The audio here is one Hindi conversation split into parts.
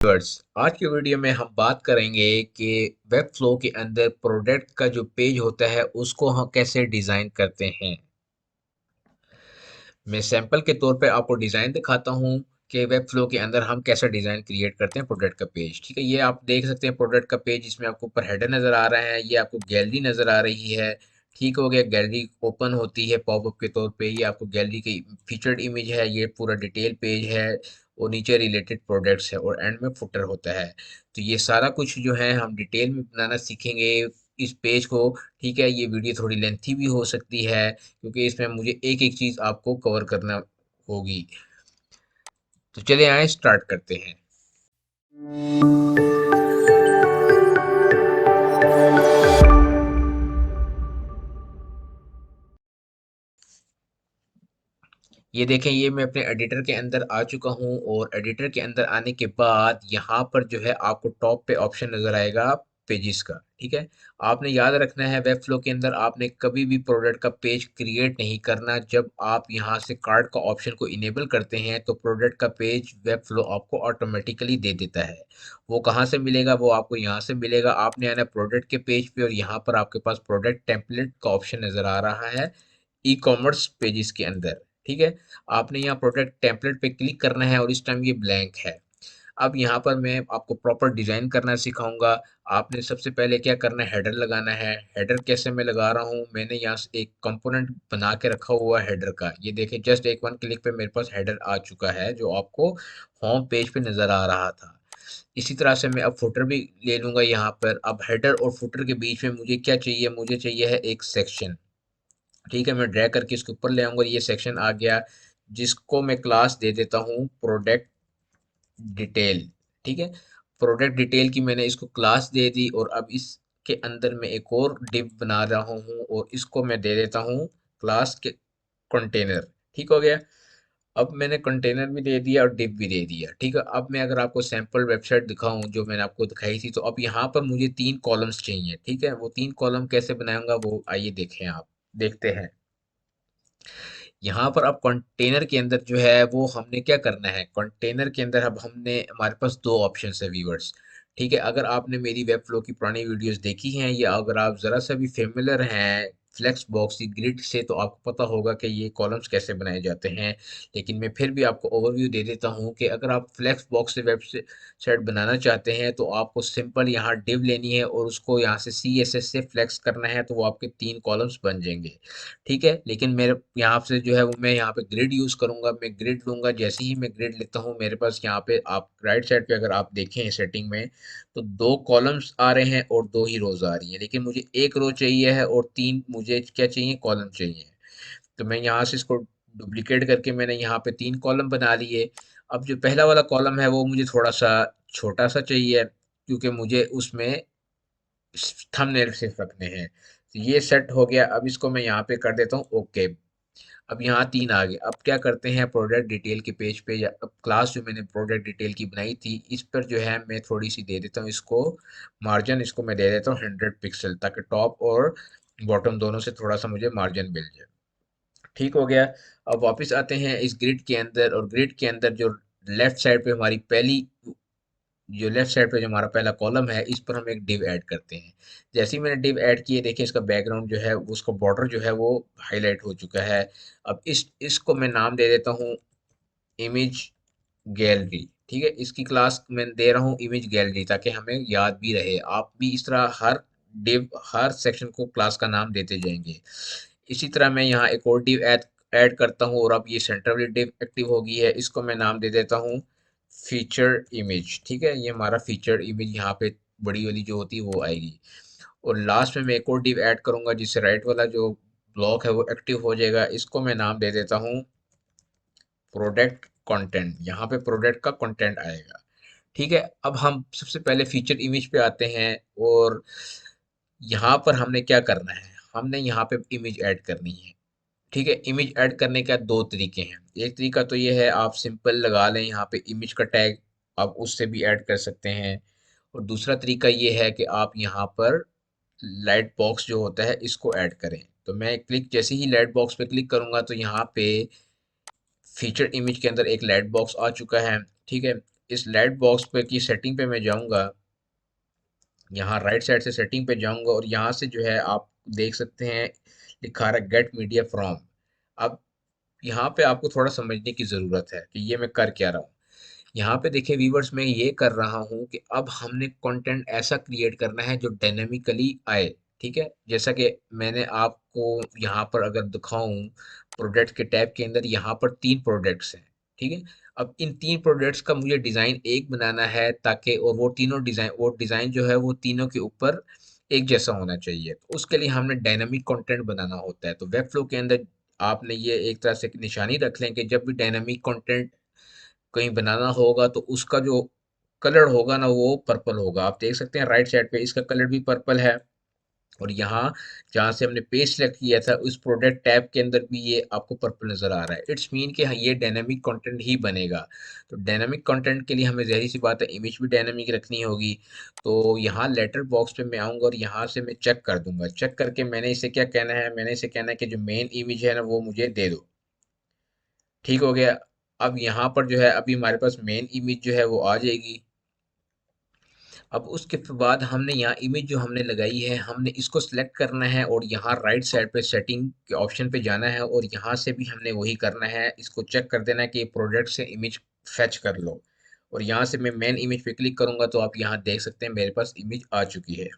व्यूअर्स, आज की वीडियो में हम बात करेंगे कि वेब फ्लो के अंदर प्रोडक्ट का जो पेज होता है उसको हम कैसे डिज़ाइन करते हैं। मैं सैंपल के तौर पे आपको डिज़ाइन दिखाता हूँ कि वेब फ्लो के अंदर हम कैसा डिज़ाइन क्रिएट करते हैं प्रोडक्ट का पेज। ठीक है, ये आप देख सकते हैं प्रोडक्ट का पेज, इसमें आपको ऊपर हेडर नज़र आ रहा है, ये आपको गैलरी नज़र आ रही है। ठीक हो गया, गैलरी ओपन होती है पॉपअप के तौर पे, ये आपको गैलरी की फीचर्ड इमेज है, ये पूरा डिटेल पेज है और नीचे रिलेटेड प्रोडक्ट्स है और एंड में फुटर होता है। तो ये सारा कुछ जो है हम डिटेल में बनाना सीखेंगे इस पेज को। ठीक है, ये वीडियो थोड़ी लेंथी भी हो सकती है क्योंकि इसमें मुझे एक एक चीज़ आपको कवर करना होगी। तो चलिए आए स्टार्ट करते हैं। ये देखें, ये मैं अपने एडिटर के अंदर आ चुका हूँ और एडिटर के अंदर आने के बाद यहाँ पर जो है आपको टॉप पे ऑप्शन नज़र आएगा पेजेस का। ठीक है, आपने याद रखना है वेब फ्लो के अंदर आपने कभी भी प्रोडक्ट का पेज क्रिएट नहीं करना। जब आप यहाँ से कार्ड का ऑप्शन को इनेबल करते हैं तो प्रोडक्ट का पेज वेब फ्लो आपको ऑटोमेटिकली दे देता है। वो कहाँ से मिलेगा? वो आपको यहाँ से मिलेगा। आपने आना प्रोडक्ट के पेज पे और यहाँ पर आपके पास प्रोडक्ट टेम्पलेट का ऑप्शन नज़र आ रहा है ई कॉमर्स पेजेस के अंदर। ठीक है, आपने यहाँ प्रोडक्ट टेम्पलेट पे क्लिक करना है और इस टाइम ये ब्लैंक है। अब यहाँ पर मैं आपको प्रॉपर डिज़ाइन करना सिखाऊंगा। आपने सबसे पहले क्या करना है, हेडर लगाना है। हेडर कैसे मैं लगा रहा हूँ, मैंने यहाँ से एक कंपोनेंट बना के रखा हुआ है हेडर का। ये देखिए, जस्ट एक वन क्लिक पे मेरे पास हेडर आ चुका है जो आपको होम पेज पे नज़र आ रहा था। इसी तरह से मैं अब फुटर भी ले लूंगा यहाँ पर। अब हेडर और फुटर के बीच में मुझे क्या चाहिए, मुझे चाहिए है एक सेक्शन। ठीक है, मैं ड्रैग करके इसके ऊपर ले आऊंगा, ये सेक्शन आ गया जिसको मैं क्लास दे देता हूँ प्रोडक्ट डिटेल। ठीक है, प्रोडक्ट डिटेल की मैंने इसको क्लास दे दी और अब इसके अंदर मैं एक और डिव बना रहा हूँ और इसको मैं दे देता हूँ क्लास के कंटेनर। ठीक हो गया, अब मैंने कंटेनर भी दे दिया और डिव भी दे दिया। ठीक है, अब मैं अगर आपको सैंपल वेबसाइट दिखाऊं जो मैंने आपको दिखाई थी, तो अब यहाँ पर मुझे 3 कॉलम्स चाहिए। ठीक है, वो 3 कॉलम कैसे बनाऊंगा वो आइए देखें, आप देखते हैं। यहाँ पर अब कंटेनर के अंदर जो है वो हमने क्या करना है, कंटेनर के अंदर अब हमने हमारे पास 2 ऑप्शन है व्यूअर्स। ठीक है, अगर आपने मेरी वेब फ्लो की पुरानी वीडियोस देखी हैं या अगर आप ज़रा सा भी फेमिलर हैं फ्लेक्स बॉक्स की ग्रिड से, तो आपको पता होगा कि ये कॉलम्स कैसे बनाए जाते हैं। लेकिन मैं फिर भी आपको ओवरव्यू दे देता हूँ कि अगर आप फ्लेक्स बॉक्स से वेबसाइट बनाना चाहते हैं तो आपको सिंपल यहाँ डिव लेनी है और उसको यहाँ से CSS से फ्लेक्स करना है, तो वो आपके 3 कॉलम्स बन जाएंगे। ठीक है, लेकिन मेरे यहाँ से जो है वो मैं यहाँ पे ग्रिड यूज़ करूँगा। मैं ग्रिड लूँगा, जैसे ही मैं ग्रिड लेता हूँ मेरे पास यहाँ पे आप राइट साइड पे अगर आप देखें सेटिंग में, तो 2 कॉलम्स आ रहे हैं और 2 ही रोज आ रही हैं। लेकिन मुझे एक रो चाहिए है और 3 मुझे क्या चाहिए, कॉलम चाहिए। तो मैं यहाँ से इसको डुप्लीकेट करके मैंने यहाँ पे 3 कॉलम बना लिए। अब जो पहला वाला कॉलम है वो मुझे थोड़ा सा छोटा सा चाहिए क्योंकि मुझे उसमें थंबनेल सिर्फ रखने हैं। तो ये सेट हो गया, अब इसको मैं यहाँ पे कर देता हूँ ओके। अब यहाँ 3 आ गए। अब क्या करते हैं, प्रोडक्ट डिटेल के पेज पे या अब क्लास जो मैंने प्रोडक्ट डिटेल की बनाई थी इस पर जो है मैं थोड़ी सी दे देता हूँ इसको मार्जिन, इसको मैं दे देता हूँ 100 पिक्सल, ताकि टॉप और बॉटम दोनों से थोड़ा सा मुझे मार्जिन मिल जाए। ठीक हो गया। अब वापस आते हैं इस ग्रिड के अंदर और ग्रिड के अंदर जो लेफ्ट साइड पे हमारी पहली जो लेफ्ट साइड पे जो हमारा पहला कॉलम है इस पर हम एक डिव ऐड करते हैं। जैसे ही मैंने डिव ऐड किए, देखिए इसका बैकग्राउंड जो है उसका बॉर्डर जो है वो हाईलाइट हो चुका है। अब इसको मैं नाम दे देता हूँ इमेज गैलरी। ठीक है, इसकी क्लास मैं दे रहा हूँ इमेज गैलरी ताकि हमें याद भी रहे। आप भी इस तरह हर डिव हर सेक्शन को क्लास का नाम देते जाएंगे। इसी तरह मैं यहाँ एक और डिव ऐड करता हूँ और अब ये सेंटर वाली डिव एक्टिव हो गई है, इसको मैं नाम दे देता हूँ फीचर इमेज। ठीक है, ये हमारा फीचर इमेज यहाँ पे बड़ी वाली जो होती है वो आएगी। और लास्ट में मैं एक और डिव ऐड करूंगा जिससे राइट वाला जो ब्लॉक है वो एक्टिव हो जाएगा। इसको मैं नाम दे देता हूँ प्रोडक्ट कंटेंट। यहाँ पे प्रोडक्ट का कंटेंट आएगा। ठीक है, अब हम सबसे पहले फीचर इमेज पे आते हैं और यहाँ पर हमने क्या करना है, हमने यहाँ पे इमेज ऐड करनी है। ठीक है, इमेज ऐड करने का 2 तरीके हैं। एक तरीका तो ये है आप सिंपल लगा लें यहाँ पे इमेज का टैग, आप उससे भी ऐड कर सकते हैं। और दूसरा तरीका ये है कि आप यहाँ पर लाइट बॉक्स जो होता है इसको ऐड करें। तो मैं क्लिक जैसे ही लाइट बॉक्स पे क्लिक करूंगा तो यहाँ पे फीचर इमेज के अंदर एक लाइट बॉक्स आ चुका है। ठीक है, इस लाइट बॉक्स पे की सेटिंग पे मैं जाऊंगा, यहाँ राइट साइड से सेटिंग पे जाऊंगा और यहाँ से जो है आप देख सकते हैं लिखा रहा है गेट मीडिया फ्रॉम। अब यहाँ पे आपको थोड़ा समझने की ज़रूरत है कि ये मैं कर क्या रहा हूँ। यहाँ पे देखिए व्यूवर्स, मैं ये कर रहा हूँ कि अब हमने कंटेंट ऐसा क्रिएट करना है जो डायनेमिकली आए। ठीक है, जैसा कि मैंने आपको यहाँ पर अगर दिखाऊं, प्रोडक्ट के टैब के अंदर यहाँ पर 3 प्रोडक्ट्स हैं। ठीक है, अब इन 3 प्रोडक्ट्स का मुझे डिज़ाइन एक बनाना है, ताकि और वो डिज़ाइन जो है वो तीनों के ऊपर एक जैसा होना चाहिए। तो उसके लिए हमने डायनामिक कंटेंट बनाना होता है। तो वेब फ्लो के अंदर आपने ये एक तरह से निशानी रख लें कि जब भी डायनामिक कंटेंट कहीं बनाना होगा तो उसका जो कलर होगा ना वो पर्पल होगा। आप देख सकते हैं राइट साइड पे इसका कलर भी पर्पल है। और यहाँ जहाँ से हमने पेज सेलेक्ट किया था उस प्रोडक्ट टैब के अंदर भी ये आपको पर्पल नज़र आ रहा है। इट्स मीन कि हाँ, ये डायनामिक कंटेंट ही बनेगा। तो डायनामिक कंटेंट के लिए हमें ज़ाहिर सी बात है इमेज भी डायनामिक रखनी होगी। तो यहाँ लेटर बॉक्स पे मैं आऊँगा और यहाँ से मैं चेक कर दूंगा। चेक करके मैंने इसे क्या कहना है, मैंने इसे कहना है कि जो मेन इमेज है ना वो मुझे दे दो। ठीक हो गया। अब यहाँ पर जो है अभी हमारे पास मेन इमेज जो है वो आ जाएगी। अब उसके बाद हमने यहाँ इमेज जो हमने लगाई है हमने इसको सिलेक्ट करना है और यहाँ राइट साइड पे सेटिंग के ऑप्शन पे जाना है और यहाँ से भी हमने वही करना है। इसको चेक कर देना है कि प्रोडक्ट से इमेज फेच कर लो। और यहाँ से मैं मेन इमेज पे क्लिक करूंगा तो आप यहाँ देख सकते हैं मेरे पास इमेज आ चुकी है।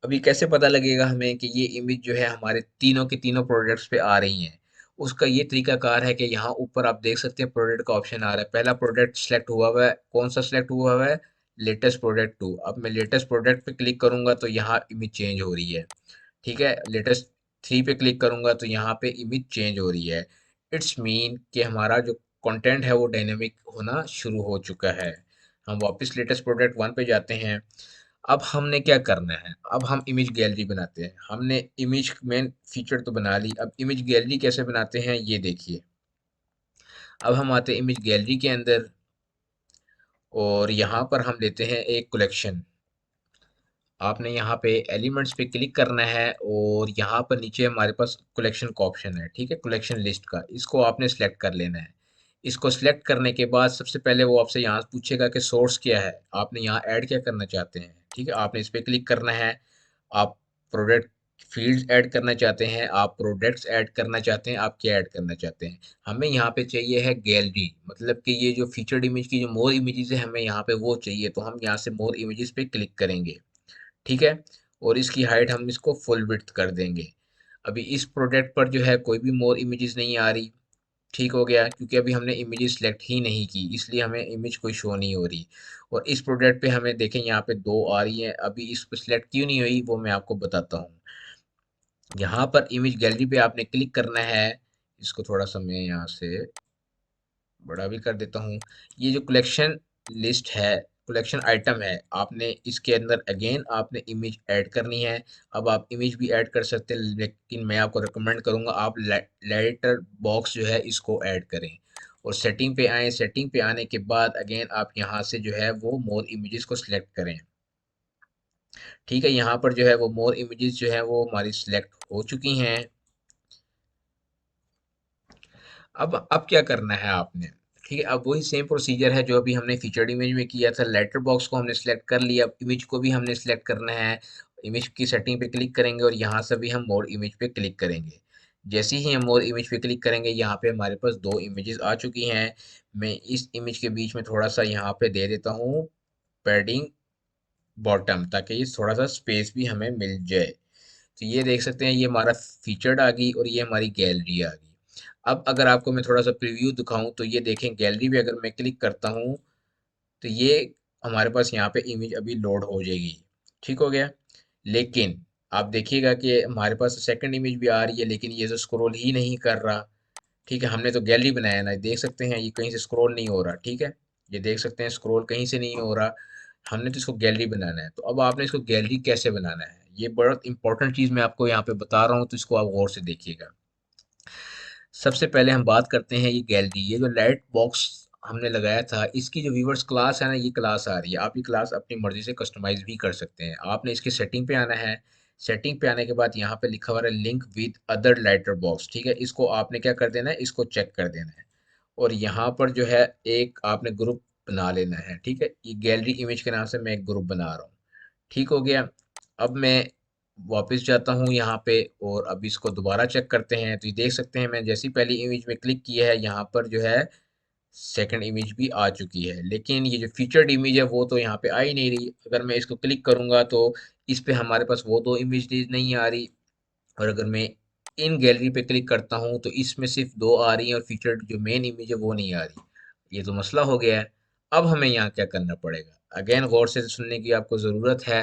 अभी कैसे पता लगेगा हमें कि ये इमेज जो है हमारे तीनों के तीनों प्रोडक्ट्स पे आ रही हैं? उसका ये तरीकाकार है कि यहाँ ऊपर आप देख सकते हैं प्रोडक्ट का ऑप्शन आ रहा है। पहला प्रोडक्ट सिलेक्ट हुआ हुआ है, कौन सा सिलेक्ट हुआ हुआ है? Latest product 2। अब मैं लेटेस्ट प्रोडक्ट पे क्लिक करूंगा तो यहाँ इमेज चेंज हो रही है। ठीक है, लेटेस्ट 3 पे क्लिक करूंगा तो यहाँ पे इमेज चेंज हो रही है। इट्स मीन कि हमारा जो कंटेंट है वो डायनेमिक होना शुरू हो चुका है। हम वापस लेटेस्ट प्रोडक्ट 1 पे जाते हैं। अब हमने क्या करना है, अब हम इमेज गैलरी बनाते हैं। हमने इमेज मेन फीचर तो बना ली, अब इमेज गैलरी कैसे बनाते हैं ये देखिए। अब हम आते हैं इमेज गैलरी के अंदर और यहाँ पर हम लेते हैं एक कलेक्शन। आपने यहाँ पे एलिमेंट्स पे क्लिक करना है और यहाँ पर नीचे हमारे पास कलेक्शन का ऑप्शन है। ठीक है, कलेक्शन लिस्ट का, इसको आपने सेलेक्ट कर लेना है। इसको सेलेक्ट करने के बाद सबसे पहले वो आपसे यहाँ पूछेगा कि सोर्स क्या है, आपने यहाँ ऐड क्या करना चाहते हैं। ठीक है, आपने इस पे क्लिक करना है। आप प्रोडक्ट फील्ड्स ऐड करना चाहते हैं, आप प्रोडक्ट्स ऐड करना चाहते हैं, आप क्या ऐड करना चाहते हैं। हमें यहाँ पे चाहिए है गैलरी, मतलब कि ये जो फीचर्ड इमेज की जो मोर इमेजेस है हमें यहाँ पे वो चाहिए। तो हम यहाँ से मोर इमेजेस पे क्लिक करेंगे। ठीक है, और इसकी हाइट हम इसको फुल विड्थ कर देंगे। अभी इस प्रोडक्ट पर जो है कोई भी मोर इमेजेस नहीं आ रही। ठीक हो गया, क्योंकि अभी हमने इमेजेस सेलेक्ट ही नहीं की इसलिए हमें इमेज कोई शो नहीं हो रही। और इस प्रोडक्ट पे हमें देखें यहाँ पे 2 आ रही हैं, अभी इस पर सिलेक्ट क्यों नहीं हुई वो मैं आपको बताता हूँ। यहाँ पर इमेज गैलरी पे आपने क्लिक करना है। इसको थोड़ा सा मैं यहाँ से बड़ा भी कर देता हूँ। ये जो कलेक्शन लिस्ट है, कलेक्शन आइटम है, आपने इसके अंदर अगेन आपने इमेज ऐड करनी है। अब आप इमेज भी ऐड कर सकते हैं, लेकिन मैं आपको रिकमेंड करूँगा आप लेटर बॉक्स जो है इसको ऐड करें। और सेटिंग पे आएँ, सेटिंग पे आने के बाद अगेन आप यहाँ से जो है वो मोर इमेजेस को सिलेक्ट करें। ठीक है, यहाँ पर जो है वो मोर इमेजेस जो है वो हमारी सिलेक्ट हो चुकी हैं। अब क्या करना है आपने? ठीक है, अब वही सेम प्रोसीजर है जो अभी हमने फीचर्ड इमेज में किया था। लेटर बॉक्स को हमने सेलेक्ट कर लिया, अब इमेज को भी हमने सेलेक्ट करना है। इमेज की सेटिंग पे क्लिक करेंगे और यहाँ से भी हम मोर इमेज पे क्लिक करेंगे। जैसे ही हम मोर इमेज पे क्लिक करेंगे यहाँ पे हमारे पास 2 इमेजेस आ चुकी हैं। मैं इस इमेज के बीच में थोड़ा सा यहाँ पे दे देता हूँ पैडिंग बॉटम, ताकि ये थोड़ा सा स्पेस भी हमें मिल जाए। तो ये देख सकते हैं ये हमारा फीचर्ड आ गई और ये हमारी गैलरी आ गई। अब अगर आपको मैं थोड़ा सा प्रीव्यू दिखाऊं तो ये देखें गैलरी पे अगर मैं क्लिक करता हूं तो ये हमारे पास यहाँ पे इमेज अभी लोड हो जाएगी। ठीक हो गया, लेकिन आप देखिएगा कि हमारे पास सेकंड इमेज भी आ रही है लेकिन ये तो स्क्रॉल ही नहीं कर रहा। ठीक है, हमने तो गैलरी बनाया ना, देख सकते हैं ये कहीं से स्क्रॉल नहीं हो रहा। ठीक है, ये देख सकते हैं स्क्रॉल कहीं से नहीं हो रहा। हमने तो इसको गैलरी बनाना है, तो अब आपने इसको गैलरी कैसे बनाना है ये बहुत इंपॉर्टेंट चीज़ मैं आपको यहाँ पे बता रहा हूँ, तो इसको आप गौर से देखिएगा। सबसे पहले हम बात करते हैं ये गैलरी, ये जो लाइट बॉक्स हमने लगाया था इसकी जो व्यूवर्स क्लास है ना, ये क्लास आ रही है। आप ये क्लास अपनी मर्जी से कस्टमाइज भी कर सकते हैं। आपने इसके सेटिंग पे आना है। सेटिंग पे आने के बाद यहाँ पे लिखा हुआ है link with other lighter box. ठीक है, इसको आपने क्या कर देना है, इसको चेक कर देना है। और यहाँ पर जो है एक आपने ग्रुप बना लेना है। ठीक है, ये गैलरी इमेज के नाम से मैं एक ग्रुप बना रहा हूँ। ठीक हो गया। अब मैं वापस जाता हूँ यहाँ पे और अब इसको दोबारा चेक करते हैं। तो ये देख सकते हैं मैं जैसी पहली इमेज में क्लिक किया है यहाँ पर जो है सेकंड इमेज भी आ चुकी है, लेकिन ये जो फीचर्ड इमेज है वो तो यहाँ पे आ ही नहीं रही। अगर मैं इसको क्लिक करूंगा तो इस पे हमारे पास वो दो इमेज नहीं आ रही, और अगर मैं इन गैलरी पे क्लिक करता हूँ तो इसमें सिर्फ दो आ रही हैं और फीचर्ड जो मेन इमेज है वो नहीं आ रही। ये तो मसला हो गया है। अब हमें यहाँ क्या करना पड़ेगा, अगेन गौर से सुनने की आपको ज़रूरत है।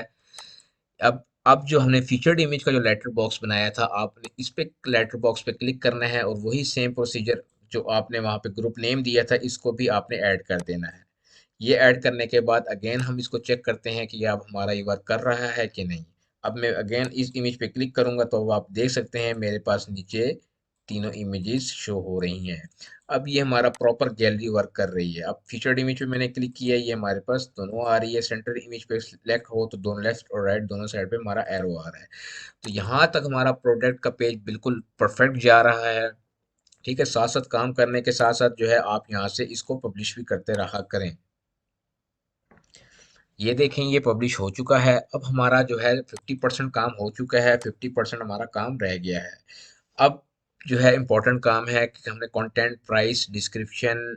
अब जो हमने फीचर्ड इमेज का जो लेटर बॉक्स बनाया था, आपने इस पे लेटर बॉक्स पे क्लिक करना है और वही सेम प्रोसीजर जो आपने वहाँ पे ग्रुप नेम दिया था इसको भी आपने ऐड कर देना है। ये ऐड करने के बाद अगेन हम इसको चेक करते हैं कि अब हमारा ये वर्क कर रहा है कि नहीं। अब मैं अगेन इस इमेज पे क्लिक करूंगा तो अब आप देख सकते हैं मेरे पास नीचे तीनों इमेजेस शो हो रही हैं। अब ये हमारा प्रॉपर गैलरी वर्क कर रही है। अब फीचर्ड इमेज पे मैंने क्लिक किया, ये हमारे पास दोनों आ रही है। सेंटर इमेज पे सिलेक्ट हो तो दोनों लेफ्ट और राइट दोनों साइड पे हमारा एरो आ रहा है। तो यहाँ तक हमारा प्रोडक्ट का पेज बिल्कुल परफेक्ट जा रहा है। ठीक है, साथ साथ काम करने के साथ साथ जो है आप यहाँ से इसको पब्लिश भी करते रहा करें। ये देखें ये पब्लिश हो चुका है। अब हमारा जो है 50% काम हो चुका है, 50% हमारा काम रह गया है। अब जो है इम्पोर्टेंट काम है कि हमने content, price, description,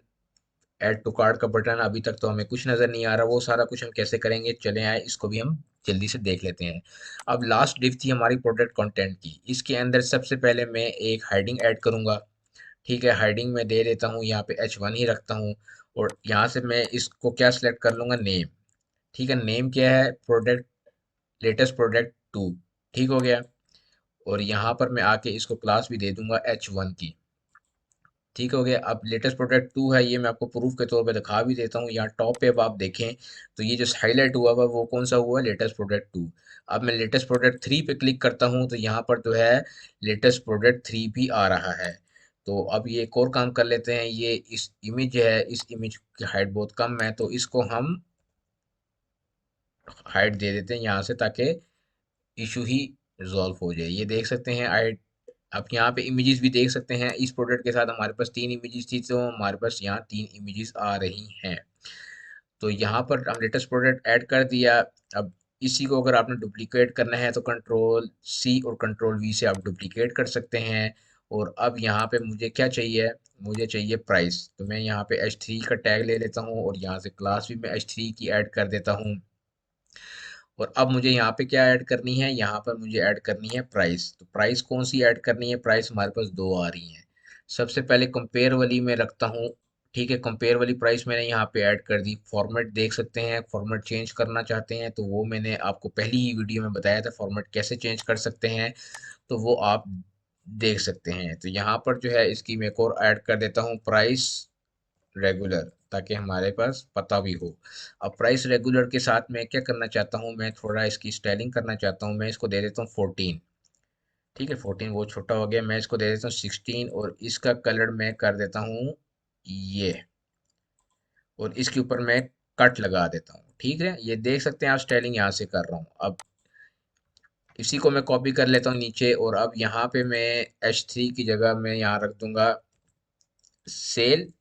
add to cart का बटन, अभी तक तो हमें कुछ नज़र नहीं आ रहा। वो सारा कुछ हम कैसे करेंगे, चले आए इसको भी हम जल्दी से देख लेते हैं। अब लास्ट डिव थी हमारी प्रोडक्ट कंटेंट की। इसके अंदर सबसे पहले मैं एक हेडिंग ऐड करूंगा। ठीक है, हेडिंग में दे देता हूँ यहाँ पे H1 ही रखता हूँ। और यहाँ से मैं इसको क्या सिलेक्ट कर लूँगा, नेम। ठीक है, नेम क्या है, प्रोडक्ट, लेटेस्ट प्रोडक्ट 2। ठीक हो गया। और यहाँ पर मैं आके इसको क्लास भी दे दूंगा H1 की। ठीक हो गया। अब लेटेस्ट प्रोडक्ट 2 है, ये मैं आपको प्रूफ के तौर पे दिखा भी देता हूँ। यहाँ टॉप पे अब आप देखें तो ये जो हाईलाइट हुआ हुआ वो कौन सा हुआ, लेटेस्ट प्रोडक्ट 2। अब मैं लेटेस्ट प्रोडक्ट 3 पे क्लिक करता हूँ तो यहाँ पर जो है लेटेस्ट प्रोडक्ट 3 भी आ रहा है। तो अब ये एक और काम कर लेते हैं, ये इस इमेज है, इस इमेज की हाइट बहुत कम है तो इसको हम हाइट दे देते हैं यहाँ से, ताकि इशू ही रिजॉल्व हो जाए। ये देख सकते हैं आई। आप यहाँ पे इमेजेस भी देख सकते हैं, इस प्रोडक्ट के साथ हमारे पास 3 इमेजेस थी तो हमारे पास यहाँ 3 इमेजेस आ रही हैं। तो यहाँ पर हम लेटेस्ट प्रोडक्ट ऐड कर दिया। अब इसी को अगर आपने डुप्लीकेट करना है तो कंट्रोल सी और कंट्रोल वी से आप डुप्लीकेट कर सकते हैं। और अब यहाँ पे मुझे क्या चाहिए, मुझे चाहिए प्राइस। तो मैं यहाँ पे H3 का टैग ले लेता हूँ और यहाँ से क्लास भी मैं H3 की ऐड कर देता हूँ। और अब मुझे यहाँ पे क्या ऐड करनी है, यहाँ पर मुझे ऐड करनी है प्राइस। तो प्राइस कौन सी ऐड करनी है, प्राइस हमारे पास दो आ रही हैं। सबसे पहले कंपेयर वाली में रखता हूँ। ठीक है, कंपेयर वाली प्राइस मैंने यहाँ पे ऐड कर दी। फॉर्मेट देख सकते हैं, फॉर्मेट चेंज करना चाहते हैं तो वो मैंने आपको पहली ही वीडियो में बताया था फॉर्मेट कैसे चेंज कर सकते हैं। तो वो आप देख सकते हैं। तो यहाँ पर जो है इसकी मैं एक और ऐड कर देता हूँ, प्राइस रेगुलर, ताकि हमारे पास पता भी हो। अब प्राइस रेगुलर के साथ मैं क्या करना चाहता हूँ, मैं थोड़ा इसकी स्टाइलिंग करना चाहता हूँ। मैं इसको दे देता हूँ 14। ठीक है, 14 वो छोटा हो गया, मैं इसको दे देता हूँ 16 और इसका कलर मैं कर देता हूँ ये। और इसके ऊपर मैं कट लगा देता हूँ। ठीक है, ये देख सकते हैं आप, स्टाइलिंग यहाँ से कर रहा हूँ। अब इसी को मैं कॉपी कर लेता हूँ नीचे और अब यहाँ पे मैं H3 की जगह मैं यहाँ रख दूंगा सेल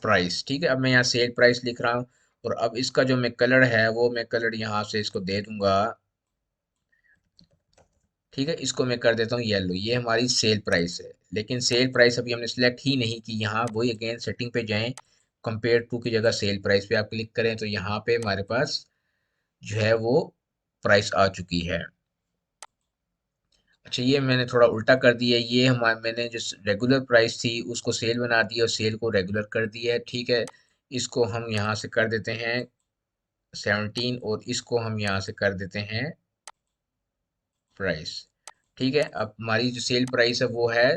प्राइस। ठीक है, अब मैं यहाँ सेल प्राइस लिख रहा हूँ। और अब इसका जो मैं कलर है वो मैं कलर यहाँ से इसको दे दूंगा। ठीक है, इसको मैं कर देता हूँ येलो। ये हमारी सेल प्राइस है, लेकिन सेल प्राइस अभी हमने सेलेक्ट ही नहीं की। यहाँ वही अगेन सेटिंग पे जाएं, कंपेयर टू की जगह सेल प्राइस पे आप क्लिक करें तो यहाँ पे हमारे पास जो है वो प्राइस आ चुकी है। अच्छा, ये मैंने थोड़ा उल्टा कर दिया। ये हमारे मैंने जो रेगुलर प्राइस थी उसको सेल बना दिया और सेल को रेगुलर कर दिया है। ठीक है, इसको हम यहाँ से कर देते हैं 17 और इसको हम यहाँ से कर देते हैं प्राइस। ठीक है, अब हमारी जो सेल प्राइस है वो है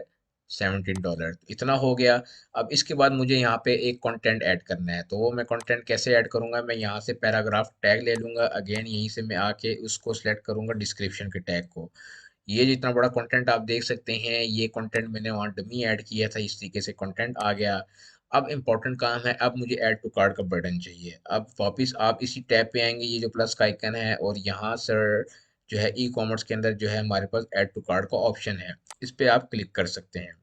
$17। इतना हो गया। अब इसके बाद मुझे यहाँ पे एक कंटेंट ऐड करना है, तो वो मैं कंटेंट कैसे ऐड करूँगा, मैं यहाँ से पैराग्राफ टैग ले लूँगा। अगेन यहीं से मैं आके उसको सिलेक्ट करूँगा डिस्क्रिप्शन के टैग को। ये जितना बड़ा कंटेंट आप देख सकते हैं, ये कंटेंट मैंने वहाँ डमी ऐड किया था, इस तरीके से कंटेंट आ गया। अब इम्पोर्टेंट काम है, अब मुझे ऐड टू कार्ट का बटन चाहिए। अब वापस आप इसी टैब पे आएंगे, ये जो प्लस का आइकन है और यहाँ सर जो है ई कॉमर्स के अंदर जो है हमारे पास ऐड टू कार्ट का ऑप्शन है, इस पे आप क्लिक कर सकते हैं।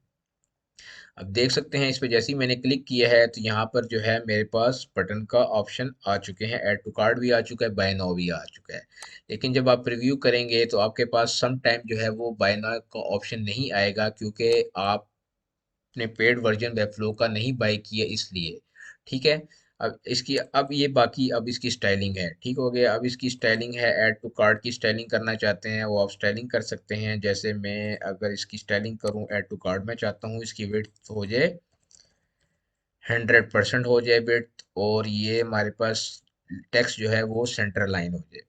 अब देख सकते हैं इस पे जैसे ही मैंने क्लिक किया है तो यहाँ पर जो है मेरे पास बटन का ऑप्शन आ चुके हैं, ऐड टू कार्ट भी आ चुका है, बाय नाउ भी आ चुका है। लेकिन जब आप रिव्यू करेंगे तो आपके पास सम टाइम जो है वो बाय नाउ का ऑप्शन नहीं आएगा, क्योंकि आपने पेड वर्जन वेबफ्लो का नहीं बाय किया इसलिए। ठीक है। अब ये बाकी अब इसकी स्टाइलिंग है, ठीक हो गया। अब इसकी स्टाइलिंग है, ऐड टू कार्ट की स्टाइलिंग करना चाहते हैं वो आप स्टाइलिंग कर सकते हैं। जैसे मैं अगर इसकी स्टाइलिंग करूं, ऐड टू कार्ट में चाहता हूं इसकी विड्थ हो जाए 100% हो जाए विड्थ, और ये हमारे पास टेक्स्ट जो है वो सेंटर लाइन हो जाए।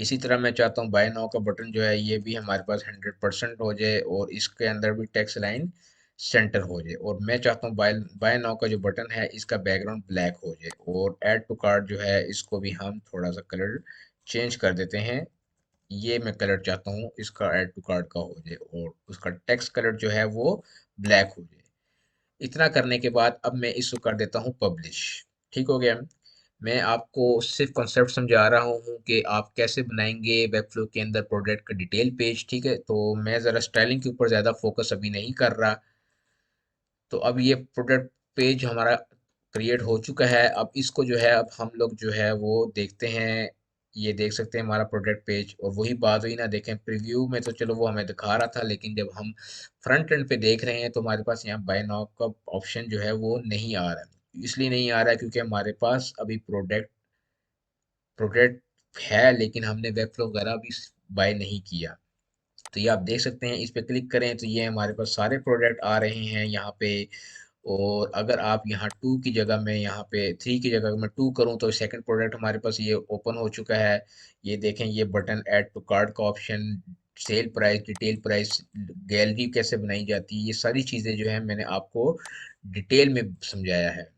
इसी तरह मैं चाहता हूँ बाय नाउ का बटन जो है ये भी हमारे पास 100% हो जाए और इसके अंदर भी टेक्स्ट लाइन सेंटर हो जाए। और मैं चाहता हूँ बाय बाय नाउ का जो बटन है इसका बैकग्राउंड ब्लैक हो जाए। और ऐड टू कार्ट जो है इसको भी हम थोड़ा सा कलर चेंज कर देते हैं। ये मैं कलर चाहता हूँ इसका ऐड टू कार्ट का हो जाए और उसका टेक्स्ट कलर जो है वो ब्लैक हो जाए। इतना करने के बाद अब मैं इसको कर देता हूँ पब्लिश। ठीक हो गया। मैं आपको सिर्फ कॉन्सेप्ट समझा रहा हूँ कि आप कैसे बनाएंगे वेबफ्लो के अंदर प्रोडक्ट का डिटेल पेज। ठीक है, तो मैं ज़रा स्टाइलिंग के ऊपर ज़्यादा फोकस अभी नहीं कर रहा। तो अब ये प्रोडक्ट पेज हमारा क्रिएट हो चुका है। अब इसको जो है अब हम लोग जो है वो देखते हैं। ये देख सकते हैं हमारा प्रोडक्ट पेज, और वही बात हुई ना, देखें प्रीव्यू में तो चलो वो हमें दिखा रहा था, लेकिन जब हम फ्रंट एंड पे देख रहे हैं तो हमारे पास यहाँ बाय नाउ का ऑप्शन जो है वो नहीं आ रहा है। इसलिए नहीं आ रहा है क्योंकि हमारे पास अभी प्रोडक्ट है, लेकिन हमने वेबफ्लो वगैरह अभी बाय नहीं किया। तो ये आप देख सकते हैं, इस पे क्लिक करें तो ये हमारे पास सारे प्रोडक्ट आ रहे हैं यहाँ पे। और अगर आप यहाँ टू की जगह में, यहाँ पे थ्री की जगह मैं टू करूँ तो सेकंड प्रोडक्ट हमारे पास ये ओपन हो चुका है। ये देखें, ये बटन ऐड टू कार्ट का option, sale price, detail price, gallery कैसे बनाई जाती है, ये सारी चीज़ें जो है मैंने आपको डिटेल में समझाया है।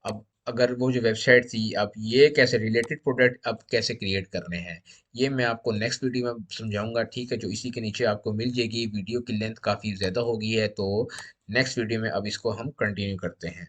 अब अगर वो जो वेबसाइट थी, अब ये कैसे रिलेटेड प्रोडक्ट अब कैसे क्रिएट करने हैं, ये मैं आपको नेक्स्ट वीडियो में समझाऊंगा। ठीक है, जो इसी के नीचे आपको मिल जाएगी। वीडियो की लेंथ काफ़ी ज़्यादा हो गई है, तो नेक्स्ट वीडियो में अब इसको हम कंटिन्यू करते हैं।